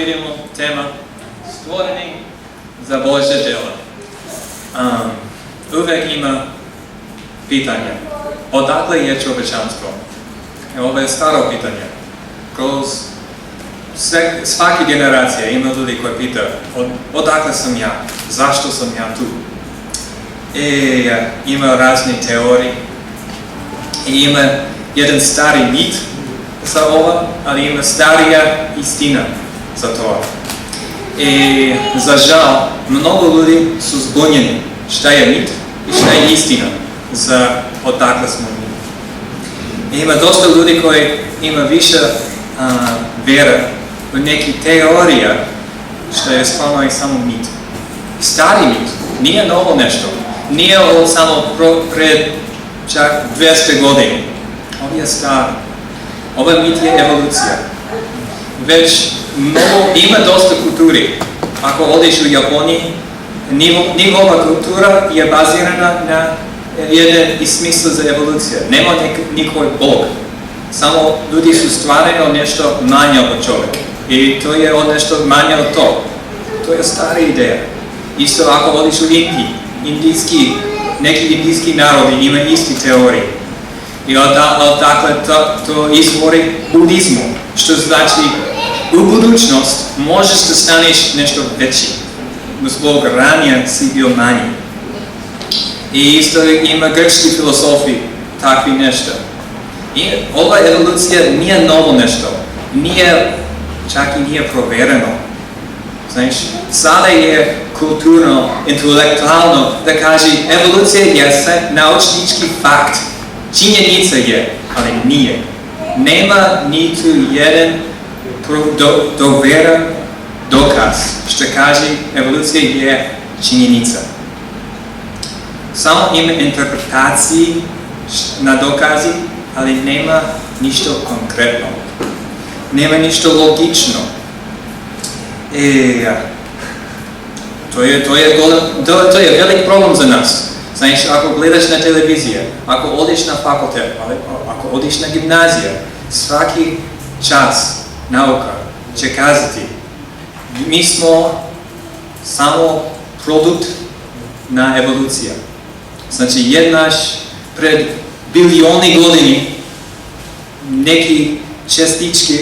vidimo tema stvoreni za Božje djela. Uvijek ima pitanje. Odakle je čovječanstvo? Ovo je staro pitanje. Kroz svake generacije ima ljudi koji pitaju odakle sam ja? Zašto sam ja tu? Ima razne teorije. I ima jedan stari mit za ovo, ali ima starija istina za to. I za žal, mnogo ljudi su zbunjeni šta je mit i šta je istina za odakle smo mi. I ima dosta ljudi koji ima više vjera u neki teorija što je stvarno i samo mit. Stari mit, nije novo nešto, nije ovo samo pred čak 200 godina. Ovo je stari. Ovaj mit je evolucija. Već ima dosta kulturi. Ako odiš u Japoniji, njihova kultura je bazirana na jedan smislu za evoluciju. Nema nikoj Bog. Samo ljudi su stvarali nešto manje od čovjeka. I to je nešto manje od to. To je stara ideja. Isto ako odiš u Indiji, neki indijski narodi ima isti teorije. I odakle to izvori budizmu, što znači u budućnost možeš da staneš nešto veći. Zbog ranije si bio manji. I isto ima grčki filozofi takvi nešto. I ova evolucija nije novo nešto. Čak i nije provjereno. Znaš, sada je kulturno, intelektualno da kaže evolucija je naučnički fakt. Činjenica je, ali nije. Nema niti jedan dovjeran dokaz što kaže evolucija je činjenica. Samo ima interpretaciji na dokazi, ali nema ništa konkretno. Nema ništa logično. To je velik problem za nas. Znaš, ako gledaš na televizije, ako odiš na fakultet, ako odiš na gimnaziju, svaki čas nauka će kazati mi smo samo produkt na evolucija. Znači, jednaš pred bilioni godini neki čestički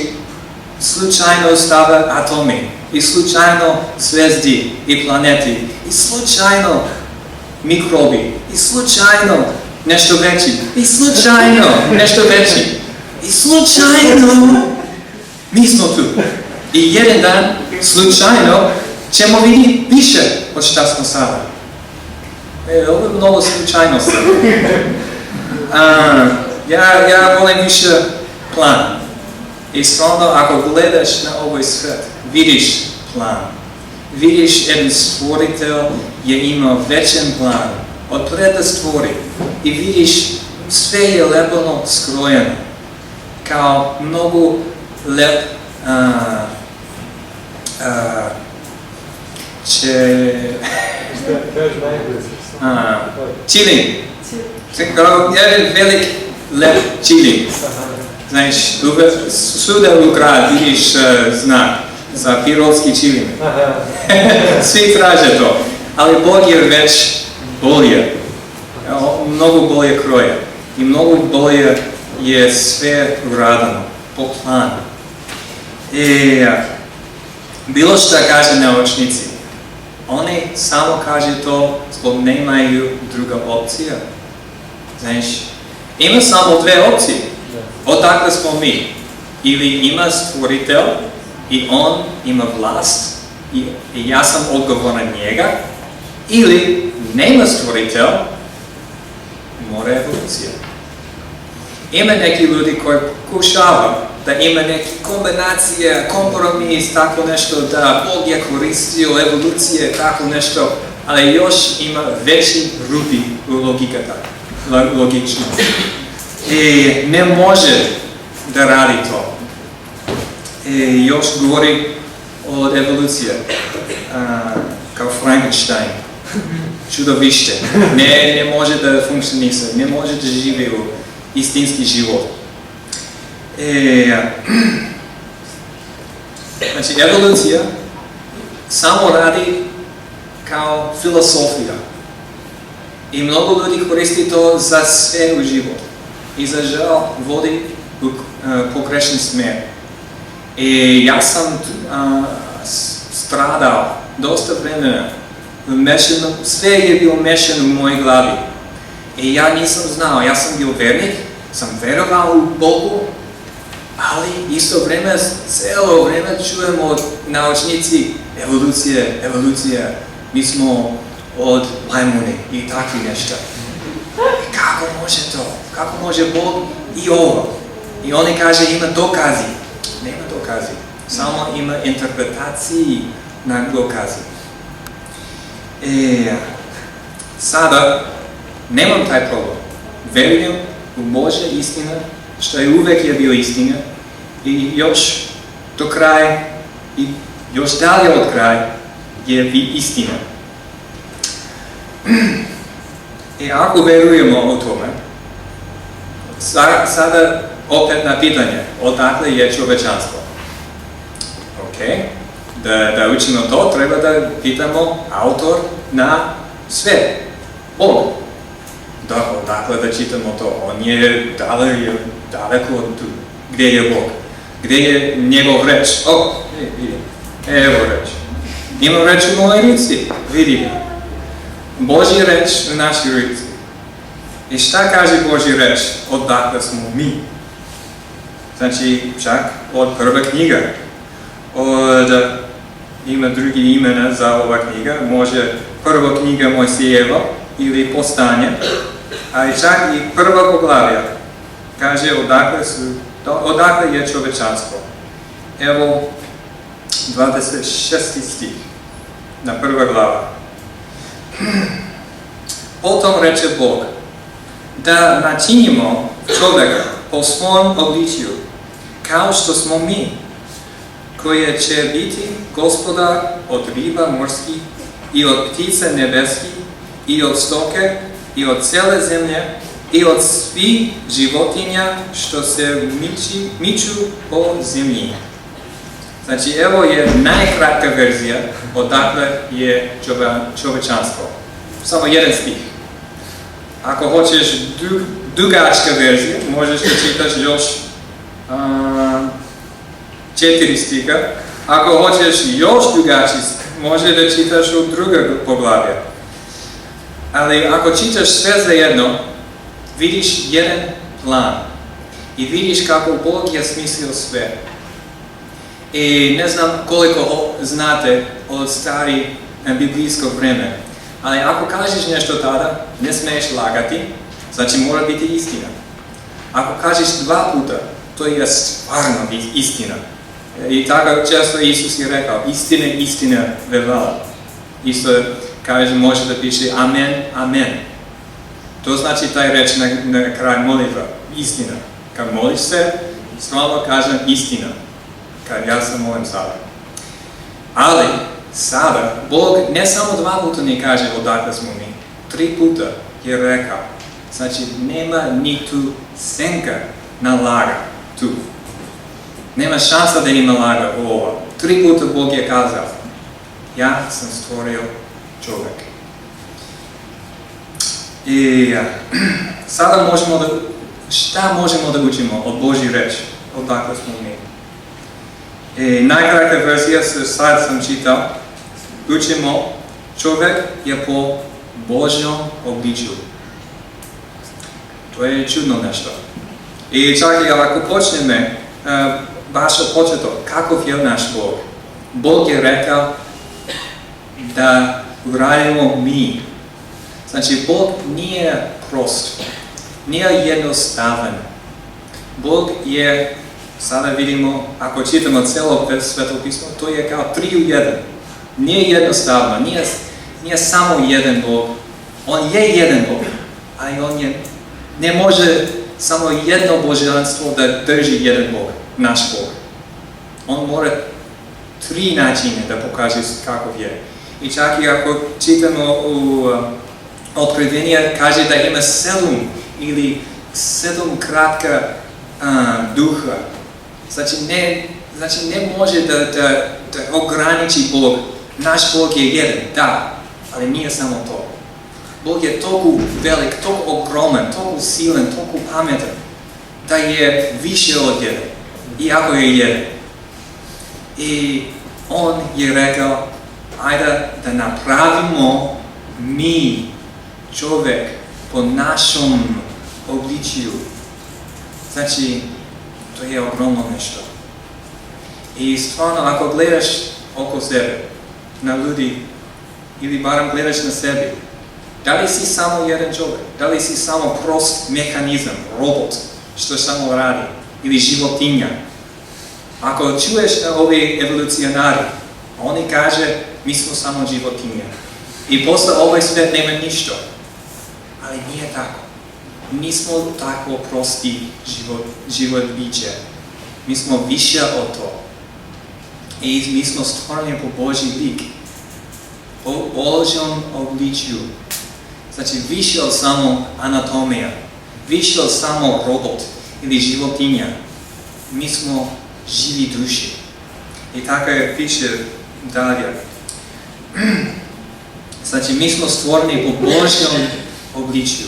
slučajno stave atomi i slučajno zvezdi i planeti i slučajno mikrobi i slučajno nešto veći i slučajno nešto veći i slučajno mi smo tu. I jedan dan slučajno ćemo vidjeti više od šta smo sada. Ovo je mnogo slučajnosti. Ja volim više plan. I stvarno ako gledaš na ovaj svijet, vidiš plan. Vidiš jedan stvoritelj je imao većan plan od preda stvori i vidiš sve je legalno skrojeno kao mnogo lep čilin. Jedan velik lep čilin. Znaš, svuda u grad vidiš znak za pirolski čilin. Svi traže to. Ali Bog je već bolje. Mnogo bolje kroje. I mnogo bolje je sve uradano. Po planu. Bilo što kaže naučnici. Oni samo kaže to zbog nemaju druga opcija. Znaš, ima samo dve opcije. Odakle smo mi? Ili ima stvoritelj i on ima vlast i ja sam odgovoran njega, ili nema stvoritelj, mora evolucija. Ima neki ljudi koji pokušavaju da ima neke kombinacije, kompromis, tako nešto, da Bog je koristio evolucije, tako nešto, ali još ima veći rupi u logično. I ne može da radi to. I još govori od evolucije, kao Frankenstein, čudovište, ne može da funkcionira, ne može da živi u istinski život. Znači, evolucija samo radi kao filosofija. I mnogo ljudi koristi to za sve u životu. I za žal vodi u pogrešni smjer. I ja sam stradao dosta vremena. Sve je bilo mešano u mojoj glavi. I ja nisam znao, ja sam bio vernik, sam verovao u Bogu, ali isto vrijeme, cijelo vrijeme čujem od naučnici evolucija, mi smo od majmuni i takvi nešto. I kako može to? Kako može Bog i ovo? I oni kaže ima dokazi. Nema dokazi, samo ima interpretaciji na dokazi. Sada nemam taj problem. Verujem u Božja istina, što je uvijek je bio istina i još do kraja i još dalje od kraja je istina. I ako verujemo o tome, sada opet na pitanje, odakle je čovječanstvo? Ok, da učimo to, treba da pitamo autor na sve, Bog. Dakle, da čitamo to, on je daleko od tu. Gdje je Bog? Gdje je njegov reč? Evo reč. Imam reč u mojoj ruci, vidi. Božji reč u našoj ruci. I šta kaže Božji reč? Odakle smo mi? Znači, čak od prva knjiga. Ima drugi imena za ova knjiga, može prva knjiga Mojsijeva ili Postanje, ali čak i prva poglavlja kaže odakle je čovječanstvo. Evo 26. stih na prva glava. Potom reče Bog, da načinimo čovjeka po svom obličju, kao što smo mi, koje će biti gospodar od riba morskih i od ptice nebeskih i od stoke i od cijele zemlje i od svih životinja što se miču po zemlji. Znači, evo je najkratka verzija odakle je čovječanstvo. Samo jedan stih. Ako hoćeš dugačka verzija, možeš da čitaš još 4 stiha. Ako hoćeš još dugački, može da čitaš od drugog poglavlja. Ali ako čitaš sve zajedno, vidiš jedan plan i vidiš kako Bog je smislio sve. I ne znam koliko znate od starih biblijskog vremena, ali ako kažeš nešto tada, ne smiješ lagati, znači mora biti istina. Ako kažeš 2 puta, to je stvarno istina. I tako često Isus je rekao, istina vevala. Isto kaže, može da piše amen, amen. To znači taj reč na kraju molitva, istina. Kad moliš se, stvarno kažem istina. Kad ja se molim sada. Ali, sada, Bog ne samo 2 puta ne kaže odakle smo mi. 3 puta je rekao. Znači, nema ni tu senka na laga tu. Nema šansa da ima laga u ovo. 3 puta Bog je kazao, ja sam stvorio čovjek. I sada šta možemo da učimo od Božji reči? Odakle smo mi? I najkratka verzija, sad sam čitao, učimo čovjek je po Božjom obličju. To je čudno nešto. I čak i ako počnemo, baš od početo, kakov je naš Bog? Bog je rekao da uradimo mi. Znači, Bog nije prost, nije jednostavan. Bog je, sada vidimo, ako čitamo cijelo Sveto pismo, to je kao 3 u 1. Nije jednostavno, nije samo jedan Bog. On je jedan Bog, ali on ne može samo jedno božanstvo da drži jedan Bog, naš Bog. On mora 3 načine da pokaže kakov je. I čak i ako čitamo u Otkrivenja, kaže da ima 7 ili 7 kratka duha. Znači ne Znači ne može da ograniči Bog. Naš Bog je jedan, da, ali nije samo to. Bog je toliko velik, toliko ogroman, toliko silan, toliko pametan, da je više od jedan, iako je jedan. I on je rekao, ajde da napravimo mi čovjek po našom obličju. Znači, to je ogromno nešto. I stvarno, ako gledaš oko sebe, na ljudi, ili barem gledaš na sebi, da li si samo jedan čovjek? Da li si samo prost mehanizam, robot, što samo radi? Ili životinja? Ako čuješ na ovi evolucionari, oni kaže, mi smo samo životinja. I posle ovaj svijet nema ništa. Ali nije tako. Nismo tako prosti život biće. Mi smo više od to. I mi smo stvoreni po Božji lik. Po Božjom obličju. Znači više od samo anatomija. Više od samo robot ili životinja. Mi smo živi duši. I tako je piše dalje. Znači mi smo stvoreni po Božjom obličju.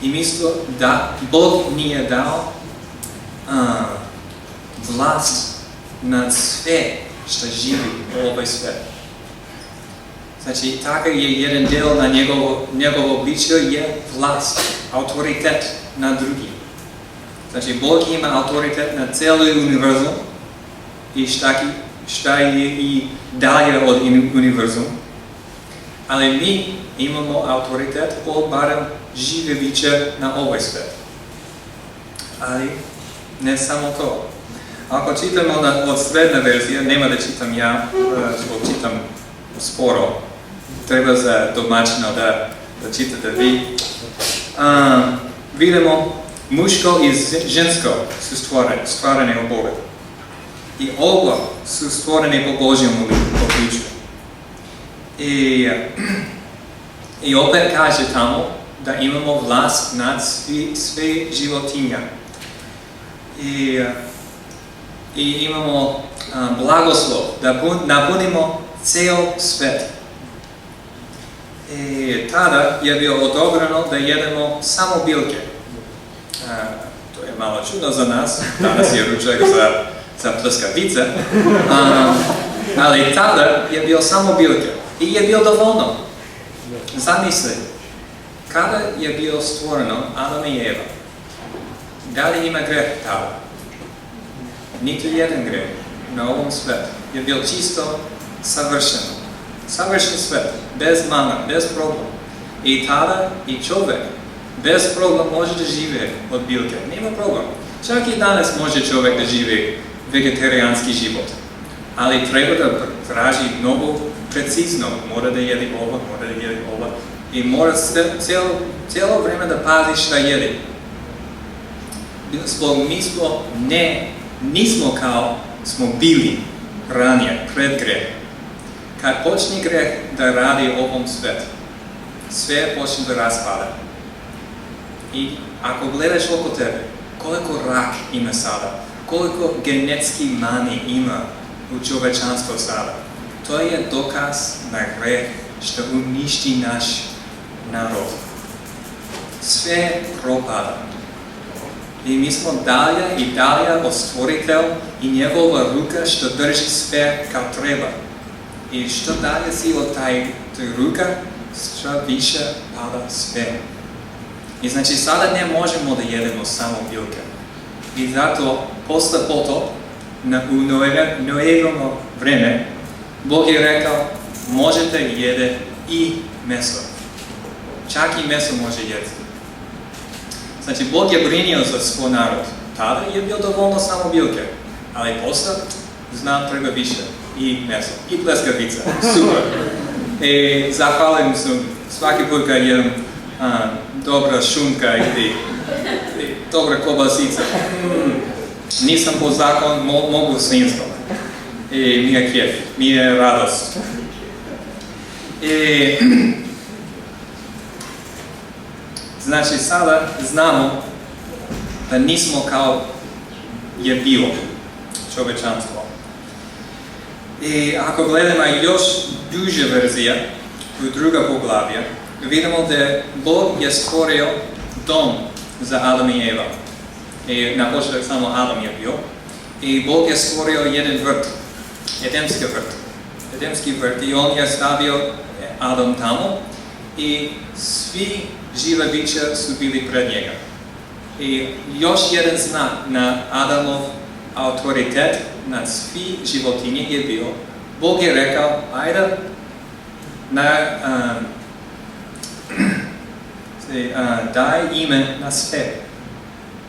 I mislim da Bog nije dao vlast nad sve što živi u ovoj svijetu. Znači, tako je jedan del na njegovo obličje je vlast, autoritet na drugi. Znači, Bog ima autoritet na cijeli univerzum i šta je i dalje od univerzum. Ali mi imamo autoritet po barem žive biće na ovoj svijetu. Ali ne samo to. Ako čitamo od srednje verzije, nema da čitam ja, čitam sporo. Treba za domaćino da čitate vi. Vidimo, muško i žensko su stvorene od Boga. I oba su stvorene po Božjem obličju. I opet kaže tamo da imamo vlast nad sve životinja. I imamo blagoslov da napunimo ceo svet. Tada je bilo odobreno da jedemo samo biljke. To je malo čudno za nas, danas je ručak za pljeskavice, ali tada je bilo samo biljke i je bilo dovoljno. Zamisli, kada je bilo stvoreno Adam i Eva, da li ima greh tada? Niti jedan greh na ovom svijetu je bilo čisto savršeno. Savršen svijet, bez mana, bez problema. I tada i čovjek bez problema može da žive od biljke. Nema problema. Čak i danas može čovjek da živi vegetarijanski život. Ali treba da traži mnogo precizno. Mora da jedi ovo, mora da jedi ovo. I mora cijelo vrijeme da pazi šta jedi. Zbog nismo kao smo bili ranije, pred greh. Kad počne greh da radi u ovom svijetu, sve počne da raspada. I ako gledaš oko tebe, koliko rak ima sada, koliko genetski mani ima u čovečanstvu sada, to je dokaz na greh što uništi naš narod. Sve propada. I mi smo dalje i dalje od stvoritelj i njegova ruka što drži sve kao treba. I što dalje si od taj ruka, što više pada sve. I znači sada ne možemo da jedemo samo biljke. I zato posle potop, u Noevovo vreme, Bog je rekao, možete jede i meso. Čak i meso može jesti. Znači, Bog je brinio za svoj narod. Tada je bilo dovoljno samo biljke. Ali posle, znam, treba više. I meso. I pljeskavica. Super. I zahvalim se svaki put kad jedem dobra šunka ili dobra kobasica. Nisam po zakon, mogu svinjsko. I mi je kjef, mi je radost. Znači, sada znamo da nismo kao je bilo čovečanstvo. I ako gledamo još duža verzija, u druga poglavlja, vidimo da Bog je stvorio dom za Adam i Eva. I na početak samo Adam je bio. I Bog je stvorio jedan vrt, Edemski vrt i on je stavio Adam tamo i svi živa bića su bili pred njega. I još jedan znak na Adamov autoritet nad svi životinje je bio, Bog je rekao, ajde, daj ime na sve.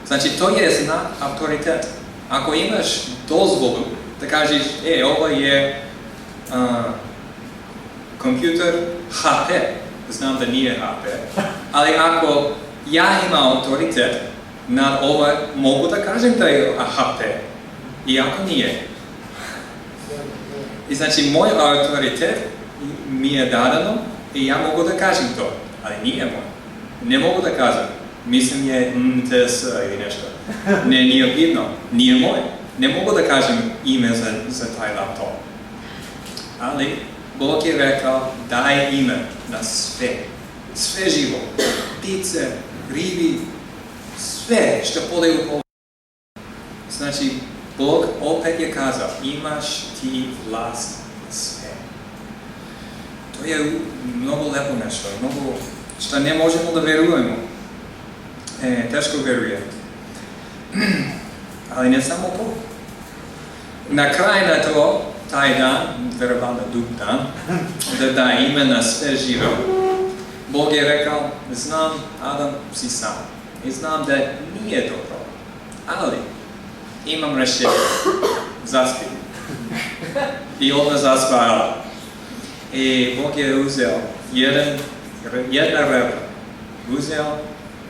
Znači, to je znak autoritet. Ako imaš dozvolu da kažeš, ovo je kompjuter HP, znam da nije HP, ali ako ja imam autoritet nad ovo, mogu da kažem da je HP, iako nije. I znači, moj autoritet mi je dadano i ja mogu da kažem to, ali nije moj. Ne mogu da kažem, mislim je MTS ili nešto. Ne, nije bitno, nije moj. Ne mogu da kažem ime za taj laptop. Ali Bog je rekao, daj ime na sve. Sve živo. Ptice, ribi, sve što podaju po. Znači, Bog opet je kazao, imaš ti vlast na sve. To je mnogo lepo nešto, mnogo što ne možemo da verujemo. Teško veruje. Ali ne samo to. Na kraj na to, taj dan, verovatno dug dan, da da ime na sve živo, Bog je rekao, znam, Adam, si sam. I znam da nije dobro. Ali, imam rešenje. Zaspi. I odmah zaspa Adam. I Bog je uzeo jedna rebra. Uzeo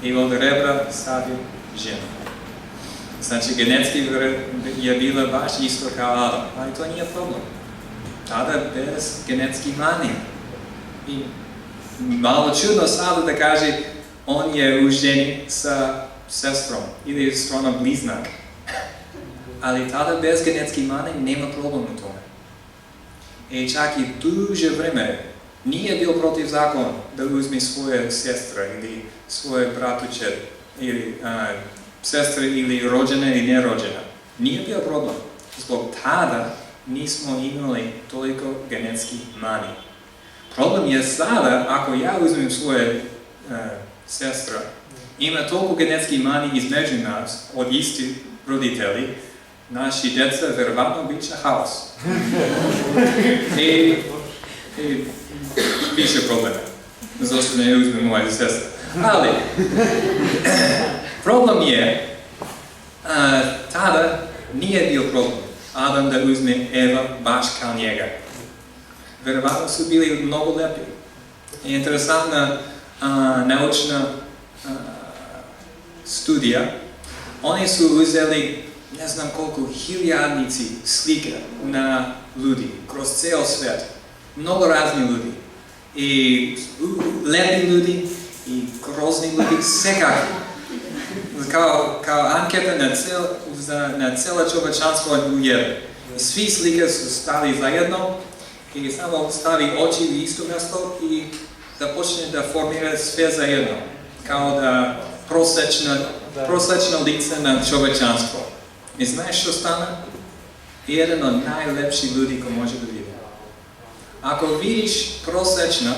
i od rebra stavio ženu. Znači, genetski je bila baš isto kao Adam, ali to nije problem. Tada bez genetski mani. I malo čudno sada da kaže, on je u ženi sa sestrom ili strona bliznak. Ali tada bez genetski mani nema problem u tome. I čak i duže vreme nije bio protiv zakona da uzmi svoje sestre ili svoje bratuće ili sestre ili rođene ili nerođene. Nije bio problem. Zbog tada nismo imali toliko genetski mani. Problem je sada, ako ja uzmem svoje sestre, ima toliko genetski mani između nas, od istih roditelji, naši djeca verovatno bit će haos. I više problema. Zašto ne uzmem moje sestre. Ali, problem je, tada nije bio problem Adam da uzme Eva baš kao njega. Verovatno su bili mnogo lepi. Interesantna naučna studija. Oni su uzeli ne znam koliko hiljadnici slike na ljudi kroz ceo svijet. Mnogo razni ljudi. I lepi ljudi i grozni ljudi, svekakvi. Kao anketa na cijelo čovječanstvo u jedan. Svi slike su stali zajedno i samo stavi oči u isto mjesto i započne da formira sve zajedno. Kao da prosječno lice na čovječanstvo. I znaš što stane? Jedan od najlepših ljudi ko može da vidi. Ako vidiš prosječno,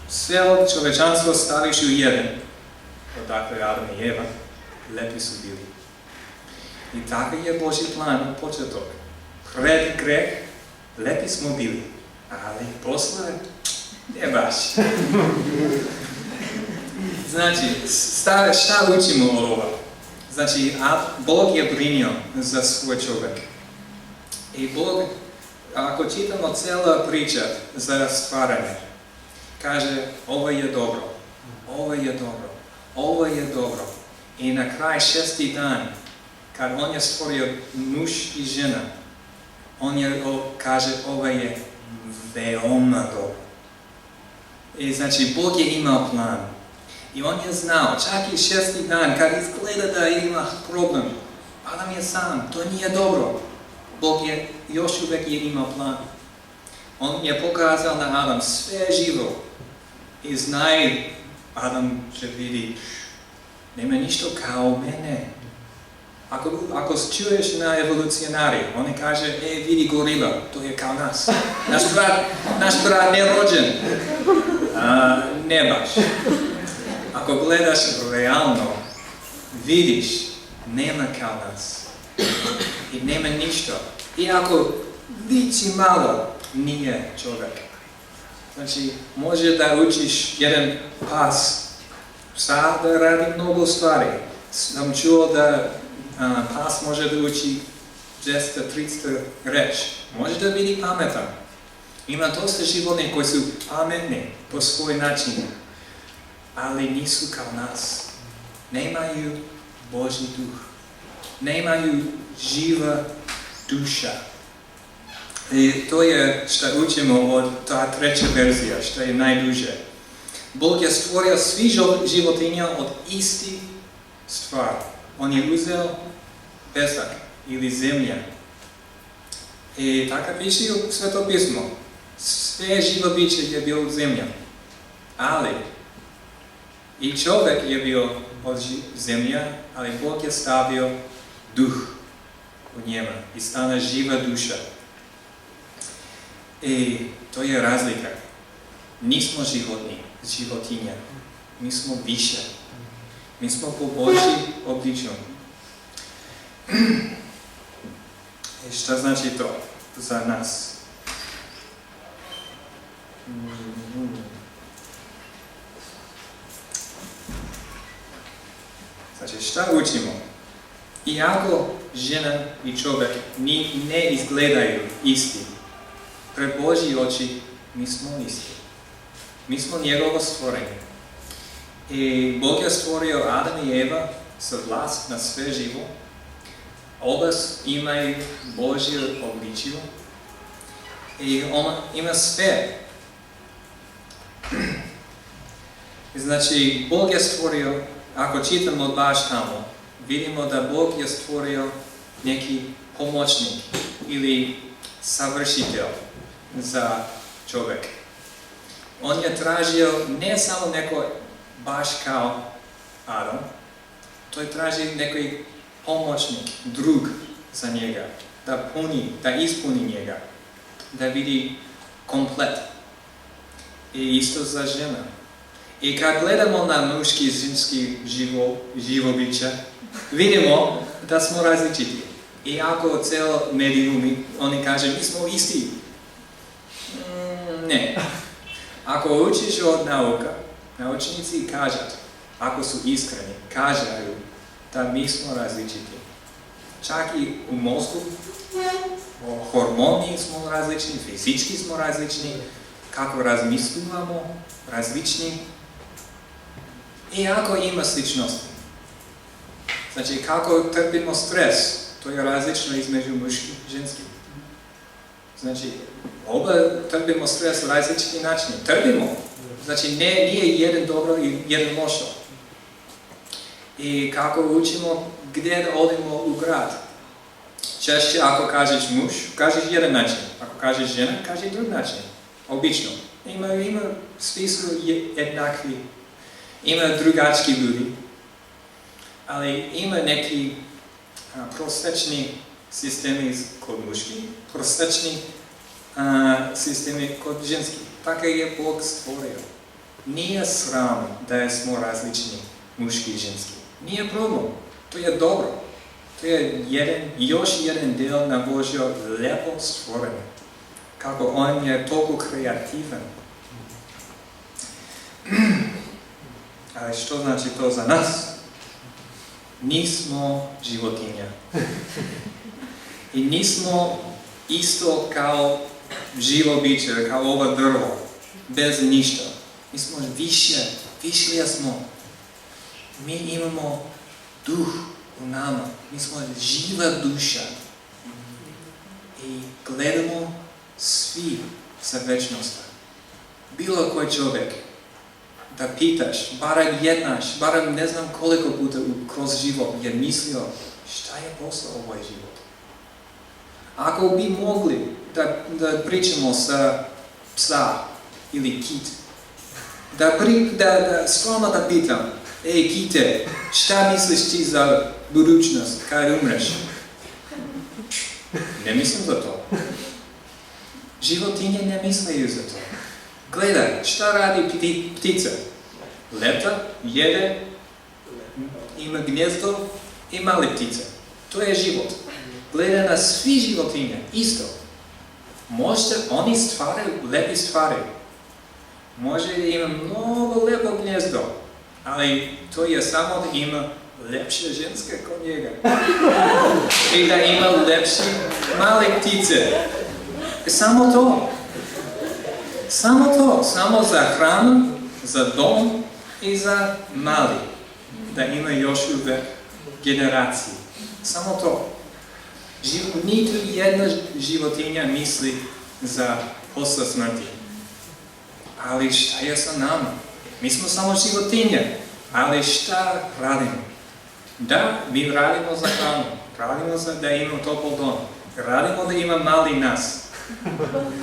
sve od čovječanstva staviš u jedan. Odakle Adam i Eva, lepi su bili. I takav je Božji plan od početka. Pred greh, lepi smo bili. Ali posle, ne baš. Znači, šta učimo od ovoga? Znači, Bog je brinio za svoj čovjek. I Bog, ako čitamo cijela priča za stvaranje, kaže, ovo je dobro, ovo je dobro, ovo je dobro. I na kraj 6. dan, kad on je stvorio muž i žena, on kaže, ovo je veoma dobro. I znači, Bog je imao plan. I on je znao, čak i 6. dan, kad izgleda da ima problem, Adam je sam, to nije dobro. Bog je još uvijek imao plan. On je pokazao na Adam sve živo. I znaj, Adam će vidi, nema ništa kao mene. Ako čuješ na evolucionari, oni kaže, vidi goriba, to je kao nas. Naš brat ne rođen. Ne baš. Ako gledaš realno, vidiš, nema kao nas. I nema ništa. I ako liči malo, nije čovjek. Znači, može da učiš jedan psa da radi mnogo stvari. Sam čuo da pas može da uči 200-300 reći. Može da biti pametan. Ima dosta životinja koji su pametni po svoj način, ali nisu kao nas. Nemaju Božji duh. Nemaju živa duša. I to je što učimo od ta treća verzija, što je najduže. Bog je stvorio svi životinja od isti stvar. On je uzeo pesak ili zemlja. I tako piše u Sveto pismo. Sve živo biće je bilo zemlja. Ali i čovjek je bio od zemlja, ali Bog je stavio duh u njema i stane živa duša. I to je razlika. Nismo životinja. Mi smo više. Mi smo po Božji obličju. I šta znači to za nas? Znači, šta učimo? Iako žena i čovjek ne izgledaju isti, pred Božji oči mi smo isti. Mi smo njegovo stvorenje. I Bog je stvorio Adam i Eva sa vlast na sve živo. Oba imaju Božje obličje. I on ima sve. Znači, Bog je stvorio, ako čitamo baš tamo, vidimo da Bog je stvorio neki pomoćnik ili savršitelj za čovjek. On je tražio ne samo neko baš kao Adam, to je tražio neki pomoćnik, drug za njega, da ispuni njega, da vidi komplet. I isto za žena. I kad gledamo na muški i ženski živo biće, vidimo da smo različiti. I ako cijelo medijumi, oni kaže, mi smo isti. Ne. Ako učiš od nauka, naučnici kažu, ako su iskreni, kažaju da mi smo različiti. Čak i u mozgu, hormoni smo različni, fizički smo različni, kako razmišljamo, različni. I ako ima sličnosti. Znači, kako trpimo stres, to je različno između muških i ženskih. Znači, oba trpimo stres na različiti način. Trpimo. Znači, nije jedan dobro i jedan lošo. I kako učimo gdje da odemo u grad. Češće ako kažeš muž, kažeš jedan način. Ako kažeš žena, kažeš drug način. Obično. Ima, svi su jednakvi. Ima drugački ljudi. Ali ima neki prosječni sistemi kod muški, prosječni sistemi kod ženski. Tako je Bog stvorio. Nije sram da smo različni muški i ženski. Nije problem. To je dobro. To je još jedan del na Božje lepo stvorenje. Kako on je toliko kreativan. Ali što znači to za nas? Nismo životinja. I nismo isto kao živo biće, kao ovo drvo, bez ništa. Mi smo više smo. Mi imamo duh u nama. Mi smo živa duša. I gledamo svi sa večnosti. Bilo koji čovjek da pitaš, barem ne znam koliko puta kroz život je mislio šta je posao ovaj život. Ako bi mogli da pričamo sa psa ili kit, da skromno da pitam, kite, šta misliš ti za budućnost kad umreš? Ne mislim za to. Životinje ne misleju za to. Gledaj, šta radi ptica? Leta, jede, ima gnjezdo i male ptice. To je život. Gleda na svi životinje, isto. Možda oni stvaraju lepi stvari. Može da ima mnogo lepo gnjezdo, ali to je samo da ima lepše ženske kod njega. I da ima lepše male ptice. Samo to. Samo to. Samo za hranu, za dom i za mali. Da ima još uvek generaciji. Samo to. Niti jedna životinja misli za posle smrti. Ali šta je sa nama? Mi smo samo životinje. Ali šta radimo? Da, mi radimo za hranu. Radimo da imamo topol dom. Radimo da ima mali nas.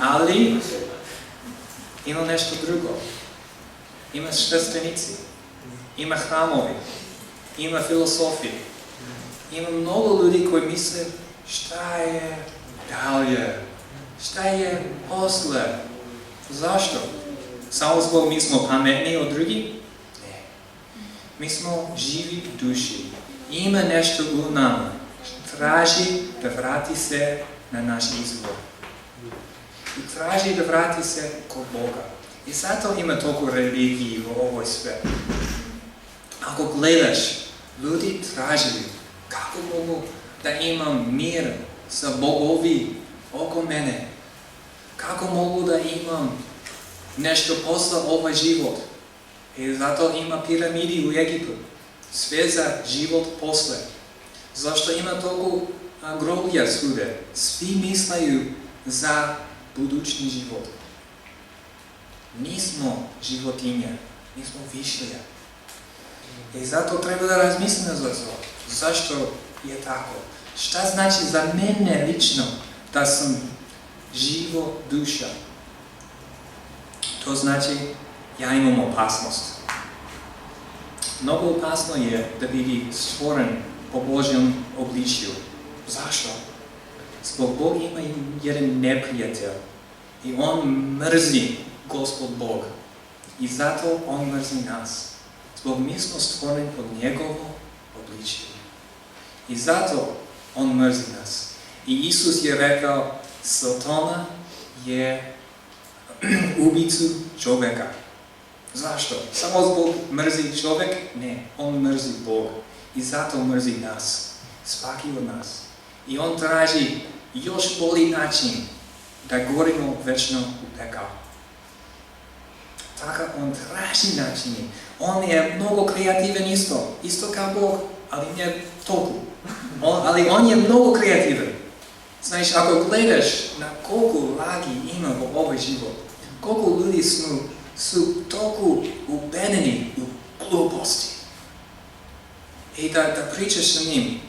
Ali ima nešto drugo. Ima sveštenici. Ima hramovi. Ima filosofije. Ima mnogo ljudi koji misle šta je dalje, šta je posle. Zašto? Samo zbog mi smo pametni od drugih? Ne. Mi smo živi duši. Ima nešto u nama. Traži da vrati se na naš izvor. I traži da vrati se kod Boga. I zato ima toliko religiji u ovoj sve. Ako gledaš, ljudi tražili kako mogu da imam mir sa bogovi oko mene. Kako mogu da imam nešto posle ovaj život. I zato ima piramidi u Egipu. Sve za život posle. Zašto ima toliko groblja svude? Svi misleju za budućni život. Nismo životinje, nismo višlje. I zato treba da razmislimo za to. Zašto je tako? Šta znači za mene lično da sam živo duša? To znači ja imam opasnost. Mnogo opasno je da biti stvoren po Božjem obličju. Zašto? Zbog Bog ima jedan neprijatelj i on mrzi Gospod Bog. I zato on mrzi nas. Zbog mi smo stvoreni pod njegovo obličje. I zato on mrzi nas. I Isus je rekao, Satana je ubicu čovjeka. Zašto? Samo zbog mrzi čovjek? Ne, on mrzi Bog. I zato mrzi nas. Svaki od nas. I on traži još bolji način da gorimo večno u pekao. Tako on traži načine. On je mnogo kreativan isto kao Bog, ali ne toliko. Ali on je mnogo kreativan. Znaš, ako gledaš na koliko lagi ima u ovaj život, koliko ljudi su toliko ubedeni u gluposti. I da pričaš sa njim,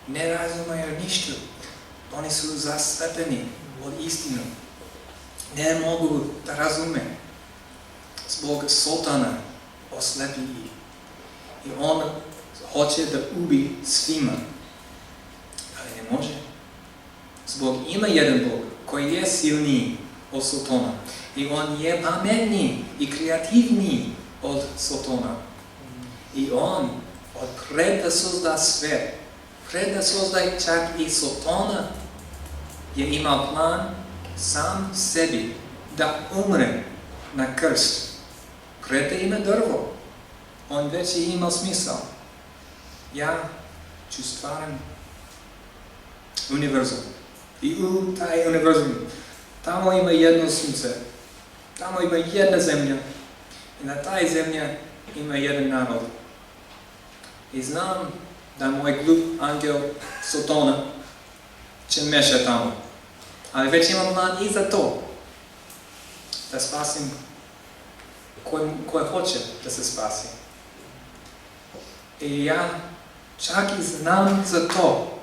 ne razumaju ništa. Oni su zaslepeni od istinu. Ne mogu da razume. Zbog Satana oslepi ih. I on hoće da ubi svima. Ali ne može. Zbog ima jedan Bog koji je silniji od Satana. I on je pametniji i kreativniji od Satana. I on od pred da sozda sve, pred da sozda čak i Satana, je imao plan sam sebi da umre na krst. Pred da ima drvo. On već je imao smisao. Ja ću stvaram univerzum. I u taj univerzum, tamo ima jedno sunce, tamo ima jedna zemlja i na taj zemlja ima jedan narod. I znam da moj glup angel Satana će meša tamo. Ali već imam plan i za to. Da spasim koje hoće da se spasi. I ja čak i znam za to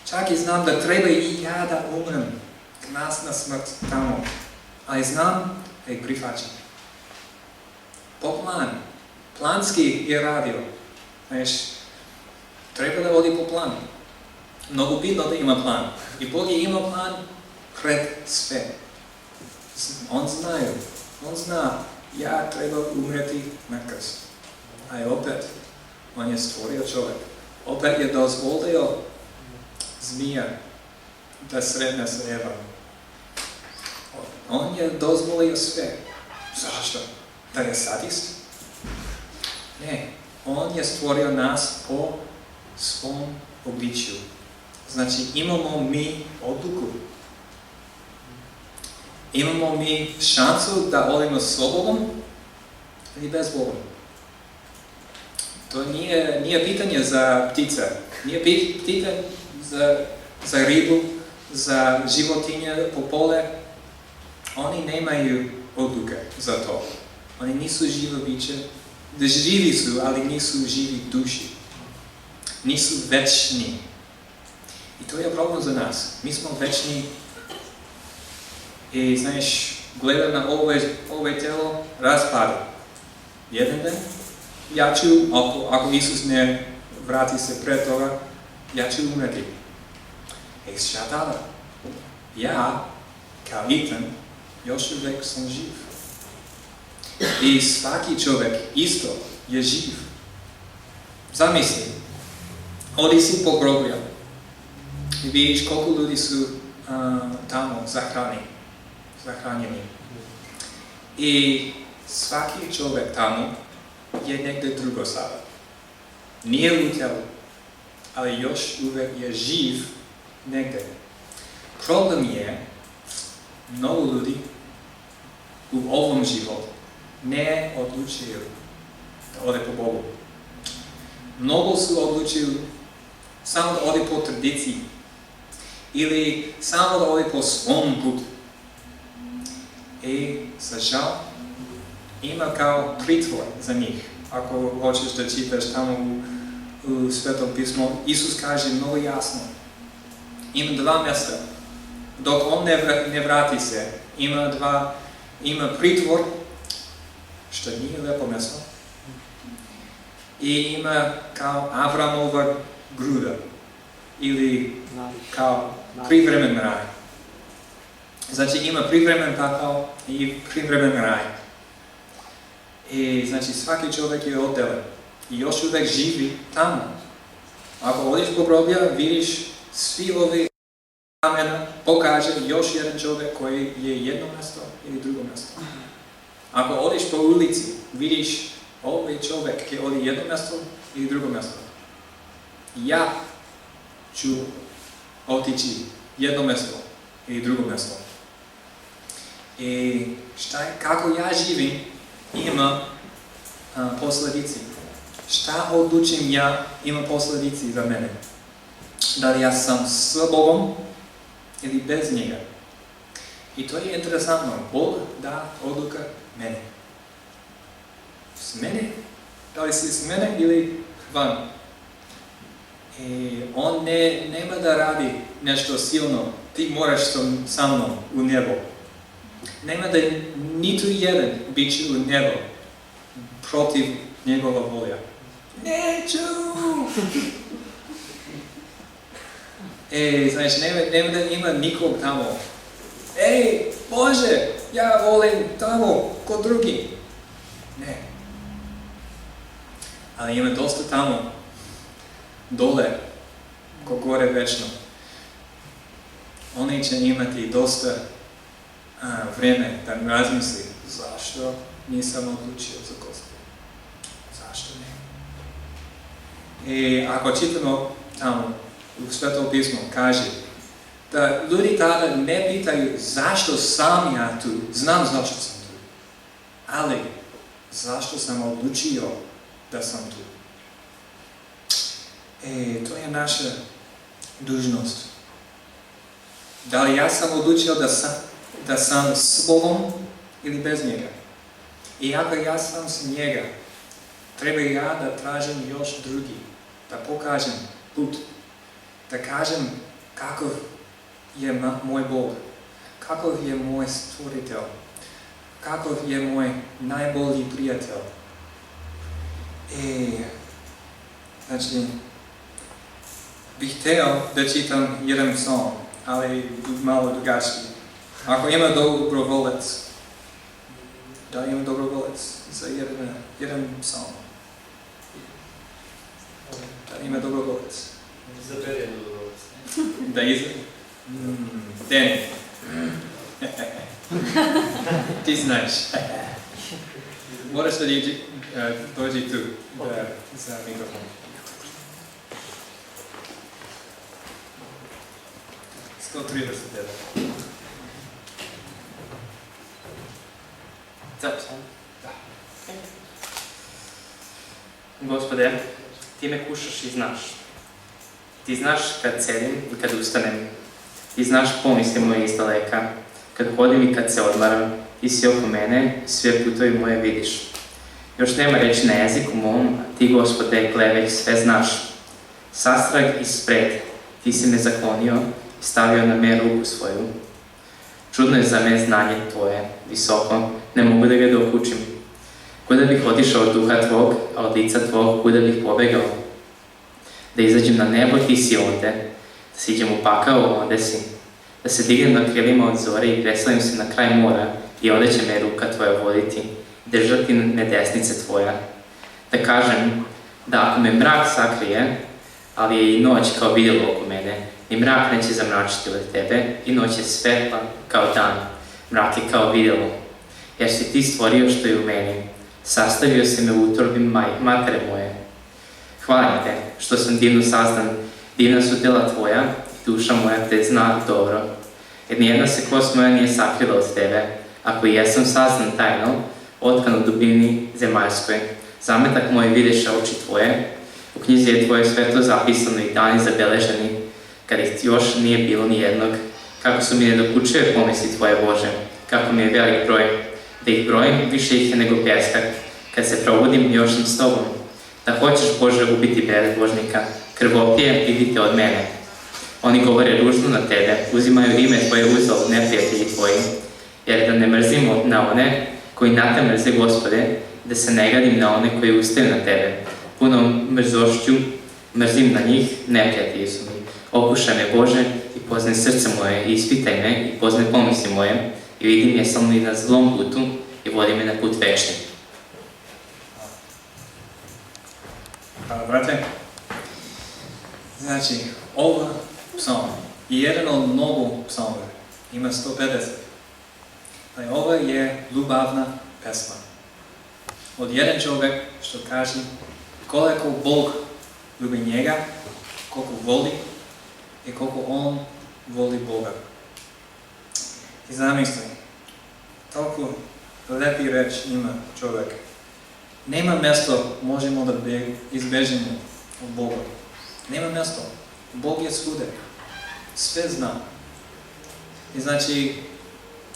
Čak i znam da treba i ja da umrem, krasna smrt tamo. Ali znam da ih prihvaćam. Po planu. Planski je radio. Znaš, treba da odi po planu. Mnogo bitno da ima plan. I Bog je imao plan pred sve. On zna, ja treba umreti na krst. A opet, on je stvorio čovjek. Opet je dozvolio zmija da sretne s Evom. On je dozvolio sve. Zašto? Da je sadist? Ne. On je stvorio nas po svom običaju. Znači, imamo mi odluku. Imamo mi šansu da volimo s Bogom ili bez Bogom. To nije pitanje za ptice. Nije pitanje za ribu, za životinje po pole. Oni nemaju odluke za to. Oni nisu živo biće. Živi su, ali nisu živi duši. Nisu večni. I to je problem za nas. Mi smo večni i, znaš, gledam na ovo telo, raspada. Jedan dan, ja ću, ako Isus ne vrati se pred toga, ja ću umreti. Šta tada? Ja, kao Ethan, još uvijek sam živ. I svaki čovjek isto je živ. Zamisli, odi si po groblja i vidiš koliko ljudi su tamo zahranjeni. I svaki čovjek tamo je negdje drugo sada. Nije u telu, ali još uvijek je živ negdje. Problem je, mnogo ljudi u ovom životu ne odlučuju da ode po Bogu. Mnogo su odlučili samo da ode po tradiciji ili samo da ode po svom putu. I za žal ima kao pritvor za njih. Ako hoćeš da čitaš tamo u Svetom pismu, Isus kaže mnogo jasno. Ima dva mjesta. Dok on ne vrati se, ima pritvor, što nije lepo mjesto, i ima kao Avramova gruda, ili kao privremen raj. Znači ima privremen pakao i privremen raj. I znači svaki čovjek je oddeljen i još uvijek živi tamo. Ako odiš po groblja, vidiš svi ovi kamena, pokaže još jedan čovjek koji je jedno mjesto ili drugo mjesto. Ako odiš po ulici, vidiš ovaj čovjek je odi jedno mjesto ili drugo mjesto. Ja ću otići jedno mjesto ili drugo mjesto. I kako ja živim ima posljedici. Šta odlučim ja ima posljedici za mene. Da li ja sam s Bogom ili bez njega. I to je interesantno. Bog da odluka mene. S mene? Da li si s mene ili van? I on nema da radi nešto silno. Ti moraš sa mnom u nebo. Nema da niti jedan bit će u nebo protiv njegova volja. Neću! Znači, nema da ima nikog tamo. Ej, Bože, ja volim tamo kod drugi. Ne. Ali ima dosta tamo, dole, ko gore večno. Oni će imati dosta vrijeme da razmisli zašto nisam odlučio za Gospoda. Zašto ne? I ako čitamo tamo u Svetom pismu kaže da ljudi tada ne pitaju zašto sam ja tu, znam zašto sam tu, ali zašto sam odlučio da sam tu. To je naša dužnost. Da li ja sam odlučio da sam s Bogom ili bez njega? I ako ja sam s njega, treba ja da tražim još drugi, da pokažem put, da kažem Kakav je moj Bog, kakav je moj stvoritelj, kakav je moj najbolji prijatelj. Znači, bih htio da čitam jedan psalm, ali malo drugačiji. Ako ima dobrovolec, da ima dobrovolec za jedan psalm. Da ima dobrovolec. Izaberi je dobrovolec. Da Deni. Ti znaš. Moraš da dođi tu za mikrofon. Gospode, ti me kušaš i znaš. Ti znaš kad sedim i kad ustanem. Ti znaš pomisli moje iz daleka. Kad hodim i kad se odmaram, ti si oko mene, sve putovi moje vidiš. Još nema reći na jeziku mom, a ti, Gospode, gle već sve znaš. Sastrag i spred, ti si me zaklonio i stavio na me ruku svoju. Čudno je za me znanje tvoje, visoko, ne mogu da ga dokučim. Kuda bih otišao od duha tvog, a od lica tvog kuda bih pobegao? Da izađem na nebo, ti si ovde, da siđem u pakao, ovde si. Da se dignem na krilima od zore i preslavim se na kraj mora i ovde će me ruka tvoja voditi, držati me desnice tvoja. Da kažem da ako me mrak sakrije, ali je i noć kao vidjelo oko mene, ni mrak neće zamračiti od tebe i noć je svetla kao dan, mrak je kao vidjelo. Jer si ti stvorio što je u meni, sastavio si me u utrobi matere moje. Hvalim te što sam divno sazdan, divna su tela tvoja i duša moja te zna dobro. Jer nijedna se kost moja nije sakrila od tebe, ako i jesam sazdan tajno, otkan u dubini zemaljskoj. Zametak moj vidiš oči tvoje, u knjizi je tvoje sve to zapisano i dani zabeleženi, kad ih još nije bilo ni jednog. Kako su mi nedokučive pomisli tvoje, Bože, kako mi je velik broj. Da ih brojim, više ih je nego pjesak. Kad se probudim, još sam s tobom. Da hoćeš, Bože, ubiti bezbožnika, krvopije vidite od mene. Oni govore ružno na tebe, uzimaju ime tvoje uzal, neprijatelji tvoji. Jer da ne mrzimo na one koji na te mrze, Gospode, da se ne gadim na one koji ustaju na tebe. Punom mrzošću mrzim na njih, neprijatelji su mi. Okušaj me, Bože, i poznaj srce moje, i ispitaj me, i poznaj pomisli moje, i vidim jesam li na zlom putu, i vodi me na put večni. Hvala, brate. Znači, ovo psalm je jedan od mnogo psalmova. Ima 150. Ovo je ljubavna pesma. Od jedan čovjek što kaže koliko Bog ljubi njega, koliko voli i koliko on voli Boga. I zamisli, toliko lepi reč ima čovjek. Nema mjesto možemo da izbežimo od Boga. Nema mjesto. Bog je svude. Sve zna. I znači,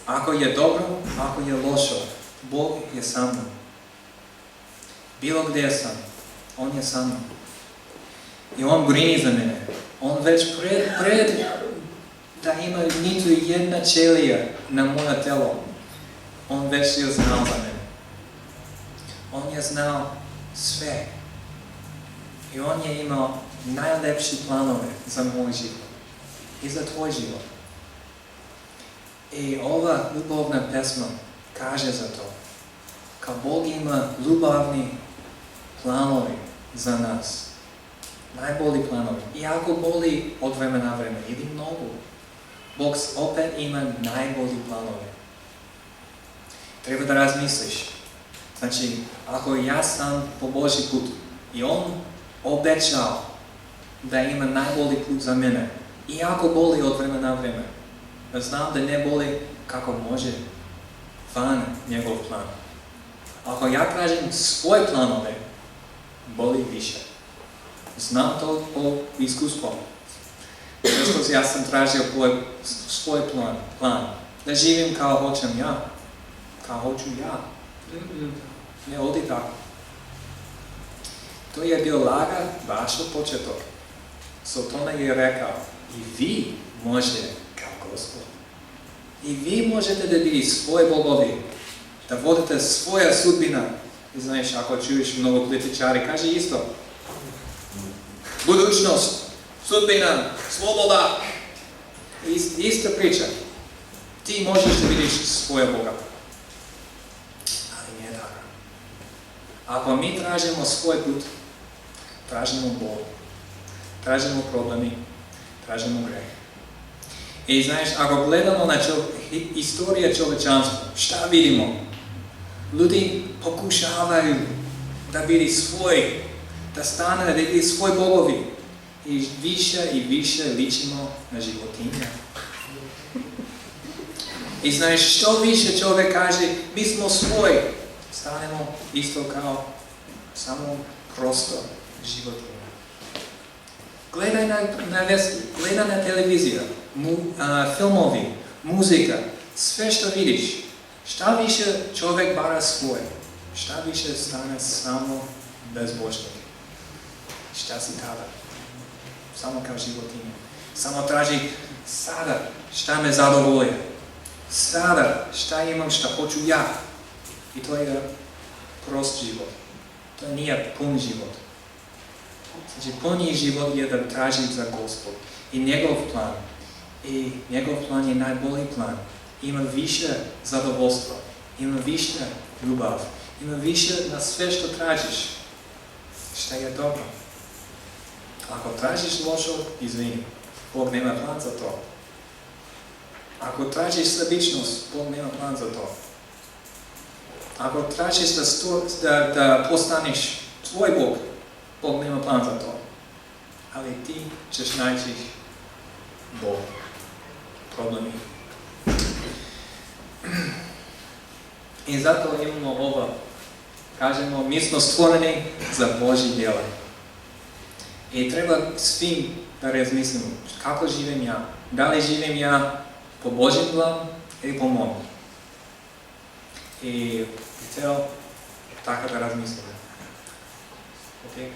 ako je dobro, ako je loše, Bog je sa mnom. Bilo gdje sam, on je sa mnom. I on brini za mene. On već pred da ima niti jedna ćelija na moje telo, on već je znao za mene. On je znao sve. I on je imao najlepši planove za moj život i za tvoj život. I ova ljubavna pesma kaže za to. Kao Bog ima ljubavni planovi za nas. Najbolji planovi. Iako boli od vremena na vreme ili mnogo, Bog opet ima najbolji planovi. Treba da razmisliš. Znači, ako ja sam po Božji put i on obećao da ima najbolji put za mene, iako boli od vremena na vreme, da znam da ne boli kako može van njegov plan. Ako ja kažem svoje planove, boli više. Znam to po iskustvu. Zato ja sam tražio svoj plan. Da živim kao hoćem ja. Kao hoću ja. Ne odi tako. To je bio lagar baš od početka. Sotona je rekao, I vi možete kao Gospod. I vi možete da biti svoji bogovi, da vodite svoja sudbina. I znaš, ako čuješ mnogo političari, kaže isto. Budućnost, sudbina, sloboda. Ista priča. Ti možeš da vidiš svoja Boga. Ali nije tako. Ako mi tražimo svoj put, tražimo bol, tražimo problemi, tražimo greh. I znaš, ako gledamo na istoriju čovječanstva, šta vidimo? Ljudi pokušavaju da vidi svoj, da stane, da vidi svoj bogovi. I više ličimo na životinje. I znaš, što više čovjek kaže, mi smo svoj, stanemo isto kao samo prosto životinje. Gledaj na vesti, gledaj na televiziju, filmovi, muzika, sve što vidiš. Šta više čovjek bara svoj, šta više stane samo bezbožnik. Šta si tada? Samo kao životinje. Samo traži sada šta me zadovolje. Sada šta imam, šta hoću ja. I to je prost život. To nije pun život. Znači, puni život je da traži za Gospod. I njegov plan. I njegov plan je najbolji plan. Ima više zadovoljstva. Ima više ljubav. Ima više na sve što tražiš. Šta je dobro. Ako tražiš lošo, izvini. Bog nema plan za to. Ako tražiš sebičnost, Bog nema plan za to. Ako tražiš da postaneš svoj Bog, Bog nema plan za to. Ali ti ćeš naći bol, problemi. I zato imamo ovo. Kažemo, mi smo stvoreni za Božji djela. I treba svim da razmislimo kako živim ja. Da li živim ja po Božjem planu ili po mom. I htio tako da razmislimo. Okay?